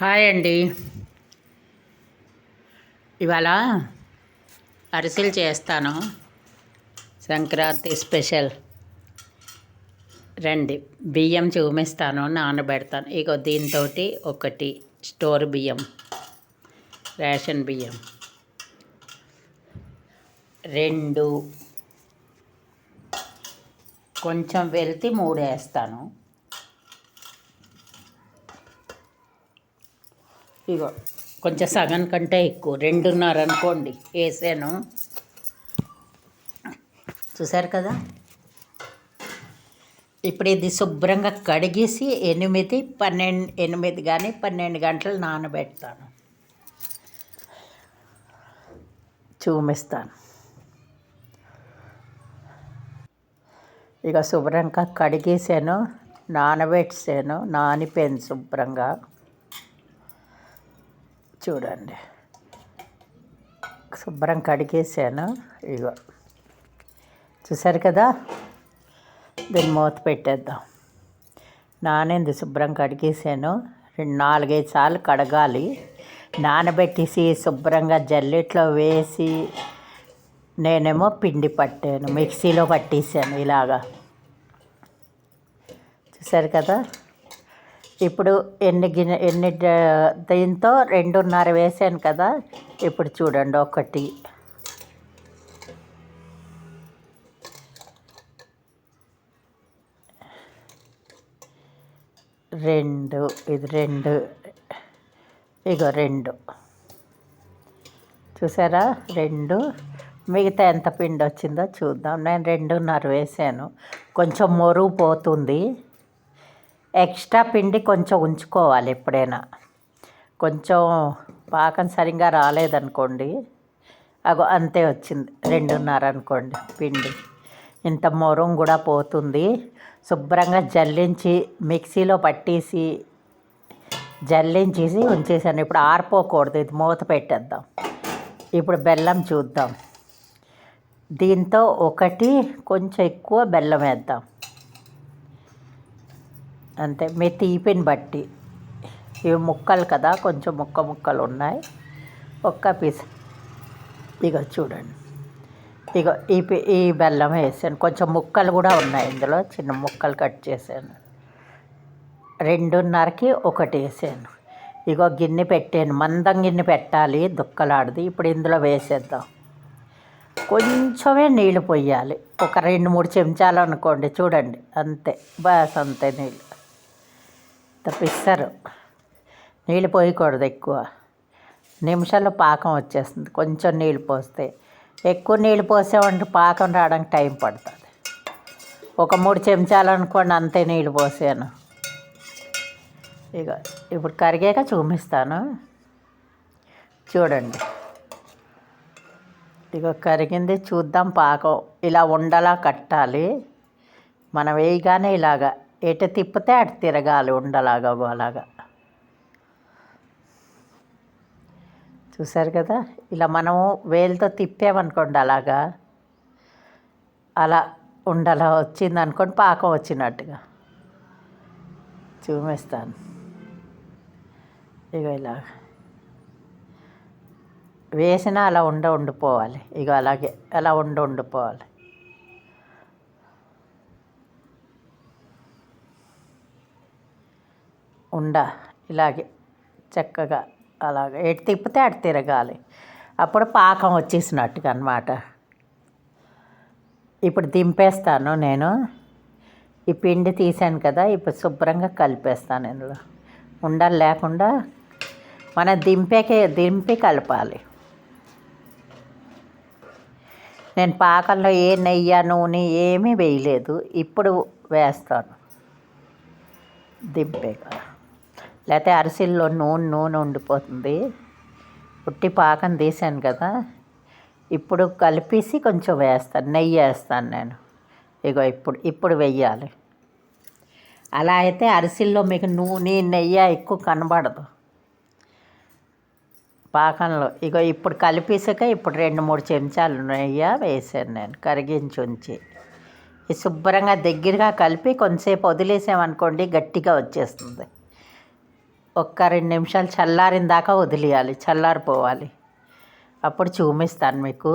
Hi అండి. ఇవాళ అరిసెలు చేస్తాను. సంక్రాంతి స్పెషల్. రండి, బియ్యం చూపిస్తాను, నానబెడతాను. ఇగో దీంతో ఒకటి స్టోర్ బియ్యం, రేషన్ బియ్యం, 2 కొంచెం వెళ్తే 3 వేస్తాను. ఇగో కొంచెం సగం కంటే ఎక్కువ 2.5 అనుకోండి వేసాను. చూసారు కదా. ఇప్పుడు ఇది శుభ్రంగా కడిగేసి 8 కానీ 12 గంటలు నానబెడతాను. చూపిస్తాను. ఇక శుభ్రంగా కడిగేసాను, నానబెట్టాను, నానిపోయింది శుభ్రంగా. చూడండి, శుభ్రం కడిగేసాను. ఇగో చూసారు కదా. దీన్ని మూత పెట్టేద్దాం. నానింది, శుభ్రం కడిగేసాను. 4-5 సార్లు కడగాలి. నానబెట్టేసి శుభ్రంగా జల్లెట్లో వేసి నేనేమో పిండి పట్టాను, మిక్సీలో పట్టేసాను ఇలాగా. చూసారు కదా. ఇప్పుడు ఎన్ని దీంతో 2.5 వేసాను కదా. ఇప్పుడు చూడండి, 1, 2, ఇది 2, ఇగో 2. చూసారా, 2. మిగతా ఎంత పిండి వచ్చిందో చూద్దాం. నేను 2.5 వేసాను. కొంచెం మొరుగు పోతుంది. ఎక్స్ట్రా పిండి కొంచెం ఉంచుకోవాలి ఎప్పుడైనా. కొంచెం పాకం సరిగ్గా రాలేదనుకోండి, అగో అంతే వచ్చింది. 2.5 అనుకోండి పిండి. ఇంత మొరం కూడా పోతుంది. శుభ్రంగా జల్లించి మిక్సీలో పట్టేసి జల్లించేసి ఉంచేసాను. ఇప్పుడు ఆరిపోకూడదు, ఇది మూత పెట్టేద్దాం. ఇప్పుడు బెల్లం చూద్దాం. దీంతో 1 కొంచెం ఎక్కువ బెల్లం వేద్దాం అంతే, మీ తీపిని బట్టి. ఇవి ముక్కలు కదా, కొంచెం ముక్కలు ఉన్నాయి. 1 పీస్. ఇగో చూడండి, ఇగో ఈ బెల్లం వేసాను. కొంచెం ముక్కలు కూడా ఉన్నాయి ఇందులో, చిన్న ముక్కలు కట్ చేశాను. 2.5కి 1 వేసాను. ఇగో గిన్నె పెట్టాను, మందం గిన్నె పెట్టాలి, దుక్కలాడది. ఇప్పుడు ఇందులో వేసేద్దాం. కొంచెమే నీళ్ళు పోయాలి, ఒక 2-3 చెంచాలు అనుకోండి. చూడండి, అంతే, బస్ అంతే. నీళ్ళు తప్పిస్తారు, నీళ్ళు పోయకూడదు ఎక్కువ. నిమిషాల్లో పాకం వచ్చేస్తుంది కొంచెం నీళ్ళు పోస్తే. ఎక్కువ నీళ్ళు పోసామంటే పాకం రావడానికి టైం పడుతుంది. ఒక 3 చెంచాలు అనుకోండి, అంతే నీళ్ళు పోసాను. ఇక ఇప్పుడు కరిగాక చూపిస్తాను. చూడండి, ఇక కరిగింది. చూద్దాం పాకం. ఇలా ఉండలా కట్టాలి. మనం వేయగానే ఇలాగా ఎటు తిప్పితే అటు తిరగాలి, ఉండలాగా అలాగా. చూసారు కదా. ఇలా మనము వేలుతో తిప్పామనుకోండి, అలా ఉండలా వచ్చింది అనుకోండి, పాకం వచ్చినట్టుగా. చూపిస్తాను. ఇక ఇలా వేసినా అలా ఉండిపోవాలి. ఇక అలాగే అలా ఉండిపోవాలి. ఇలాగే చక్కగా అలాగే ఎటు తిప్పితే అటు తిరగాలి. అప్పుడు పాకం వచ్చేసినట్టుగా అన్నమాట. ఇప్పుడు దింపేస్తాను నేను. ఈ పిండి తీసాను కదా, ఇప్పుడు శుభ్రంగా కలిపేస్తాను ఇందులో. ఉండలు లేకుండా మనం దింపి కలపాలి. నేను పాకంలో ఏ నెయ్యి నూనె ఏమీ వేయలేదు, ఇప్పుడు వేస్తాను దింపాక. లేకపోతే అరిసెల్లో నూనె ఉండిపోతుంది. ఉట్టి పాకం తీసాను కదా, ఇప్పుడు కలిపేసి కొంచెం వేస్తాను, నెయ్యి వేస్తాను నేను. ఇగో ఇప్పుడు వెయ్యాలి. అలా అయితే అరిసెల్లో మీకు నూనె నెయ్యి ఎక్కువ కనబడదు పాకంలో. ఇగో ఇప్పుడు కలిపేసాక ఇప్పుడు 2-3 చెంచాలు నెయ్యి వేసాను నేను, కరిగించి ఉంచి. ఇది శుభ్రంగా దగ్గరగా కలిపి కొంతసేపు వదిలేసామనుకోండి, గట్టిగా వచ్చేస్తుంది. ఒక్క 2 నిమిషాలు చల్లారిన దాకా వదిలేయాలి, చల్లారిపోవాలి. అప్పుడు చూపిస్తాను మీకు.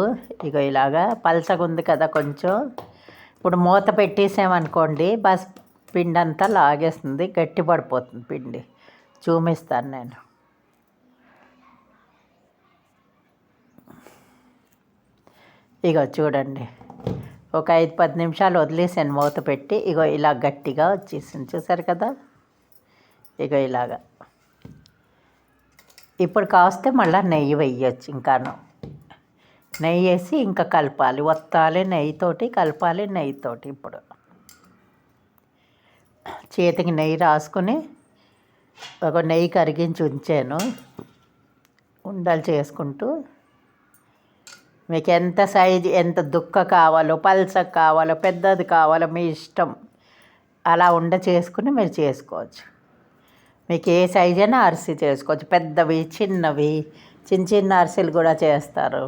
ఇగో ఇలాగా పలసగా ఉంది కదా కొంచెం. ఇప్పుడు మూత పెట్టేసామనుకోండి బస్ పిండి అంతా లాగేస్తుంది, గట్టి పడిపోతుంది పిండి. చూపిస్తాను నేను. ఇగో చూడండి, ఒక 5-10 నిమిషాలు వదిలేసాను మూత పెట్టి. ఇగో ఇలా గట్టిగా వచ్చేసింది, చూసారు కదా. ఇగో ఇలాగా. ఇప్పుడు కాస్తే మళ్ళీ నెయ్యి వేయచ్చు. ఇంకాను నెయ్యి వేసి ఇంకా కలపాలి, వత్తాలి నెయ్యితోటి, కలపాలి నెయ్యితోటి. ఇప్పుడు చేతికి నెయ్యి రాసుకుని ఒక నెయ్యి కరిగించి ఉంచాను, ఉండలు చేసుకుంటూ. మీకు ఎంత సైజు, ఎంత దుక్క కావాలో, పల్సగా కావాలో, పెద్దది కావాలో మీ ఇష్టం. అలా ఉండ చేసుకుని మీరు చేసుకోవచ్చు. మీకు ఏ సైజు అయినా అరిసి చేసుకోవచ్చు, పెద్దవి చిన్నవి, చిన్న చిన్న అరిసెలు కూడా చేస్తారు.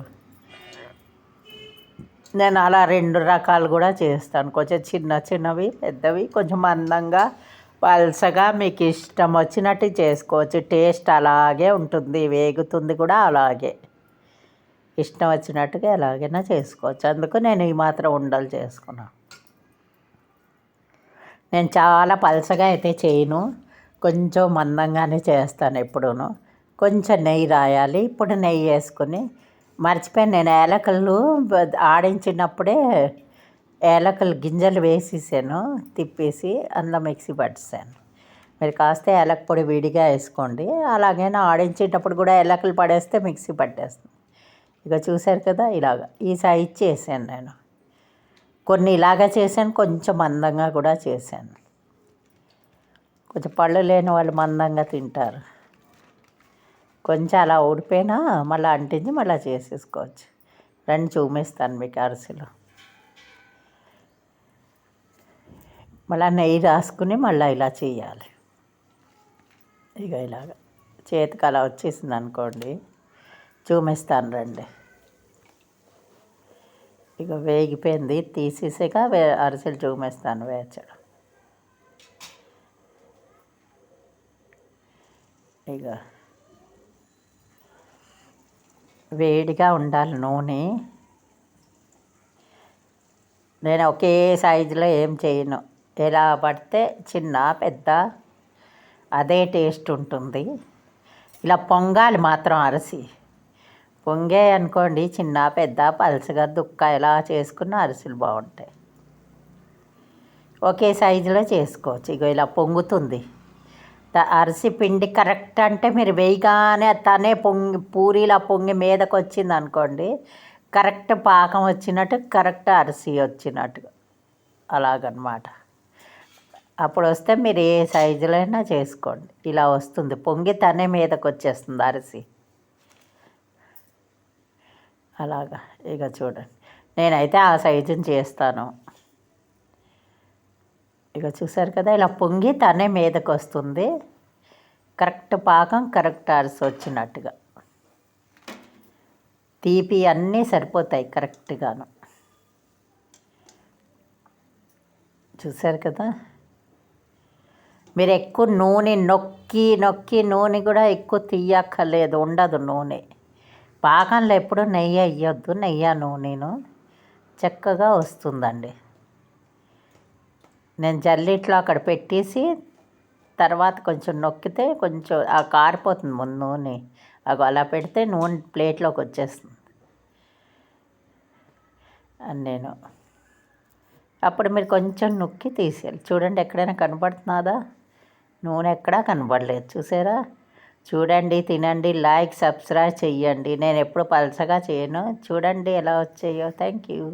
నేను అలా 2 రకాలు కూడా చేస్తాను, కొంచెం చిన్న చిన్నవి, పెద్దవి, కొంచెం మందంగా, పల్సగా. మీకు ఇష్టం వచ్చినట్టు చేసుకోవచ్చు. టేస్ట్ అలాగే ఉంటుంది, వేగుతుంది కూడా అలాగే. ఇష్టం వచ్చినట్టుగా ఎలాగైనా చేసుకోవచ్చు. అందుకు నేను ఈ మాత్రం ఉండలు చేసుకున్నాను. నేను చాలా పలసగా అయితే చేయను, కొంచెం మందంగానే చేస్తాను ఎప్పుడూను. కొంచెం నెయ్యి రాయాలి. ఇప్పుడు నెయ్యి వేసుకుని, మర్చిపోయాను నేను యాలకులు ఆడించినప్పుడే యాలకులు గింజలు వేసేసాను, తిప్పేసి అందులో మిక్సీ పట్టేసాను. మీరు కాస్త యాలక పొడి విడిగా వేసుకోండి. అలాగైనా ఆడించేటప్పుడు కూడా యాలకులు పడేస్తే మిక్సీ పట్టేస్తుంది. ఇక చూశారు కదా, ఇలాగ ఈ సైజ్ చేశాను నేను. కొన్ని ఇలాగ చేశాను, కొంచెం మందంగా కూడా చేశాను. కొంచెం పళ్ళు లేని వాళ్ళు మందంగా తింటారు. కొంచెం అలా ఊడిపోయినా మళ్ళీ అంటించి మళ్ళీ చేసేసుకోవచ్చు. రండి చూపిస్తాను మీకు అరిసెలు. మళ్ళీ నెయ్యి రాసుకుని మళ్ళీ ఇలా చేయాలి. ఇక ఇలాగ చేతికి అలా వచ్చేసింది అనుకోండి, చూపిస్తాను రండి. ఇక వేగిపోయింది, తీసేసాక అరిసెలు చూపిస్తాను వేచడం. ఇక వేడిగా ఉండాలి నూనె. నేను ఒకే సైజులో ఏం చేయను, ఎలా పడితే చిన్న పెద్ద అదే టేస్ట్ ఉంటుంది. ఇలా పొంగాలి మాత్రం అరిసి. పొంగే అనుకోండి, చిన్న పెద్ద పలసగా దుక్క ఎలా చేసుకున్న అరిసెలు బాగుంటాయి. ఒకే సైజులో చేసుకోవచ్చు. ఇగో ఇలా పొంగుతుంది అరిసి పిండి. కరెక్ట్ అంటే మీరు వేయగానే తనే పొంగి పూరీలా పొంగి మీదకి వచ్చింది అనుకోండి, కరెక్ట్ పాకం వచ్చినట్టు, కరెక్ట్ అరిసి వచ్చినట్టు, అలాగనమాట. అప్పుడు వస్తే మీరు ఏ సైజులో అయినా చేసుకోండి. ఇలా వస్తుంది పొంగి, తనే మీదకి వచ్చేస్తుంది అరిసి. అలాగా. ఇక చూడండి, నేనైతే ఆ సైజుని చేస్తాను. ఇక చూసారు కదా, ఇలా పొంగి తనే మీదకి వస్తుంది. కరెక్ట్ పాకం, కరెక్ట్ అరిసి వచ్చినట్టుగా. తీపి అన్నీ సరిపోతాయి కరెక్ట్గాను. చూసారు కదా. మీరు ఎక్కువ నూనె నొక్కి నూనె కూడా ఎక్కువ తీయక్కర్లేదు, ఉండదు నూనె. పాకంలో ఎప్పుడు నెయ్యి వేయొద్దు, నెయ్యి నూనెను చక్కగా వస్తుందండి. నేను జల్లిట్లో అక్కడ పెట్టేసి తర్వాత కొంచెం నొక్కితే కొంచెం ఆ కారిపోతుంది ముందు నూనె. అలా పెడితే నూనె ప్లేట్లోకి వచ్చేస్తుంది. నేను అప్పుడు మీరు కొంచెం నొక్కి తీసేయాలి. చూడండి, ఎక్కడైనా కనపడుతున్నదా? నూనె ఎక్కడా కనపడలేదు, చూసారా. చూడండి, తినండి, లైక్ సబ్స్క్రైబ్ చెయ్యండి. నేను ఎప్పుడు పలసగా చేయను. చూడండి ఎలా వచ్చాయో. Thank you.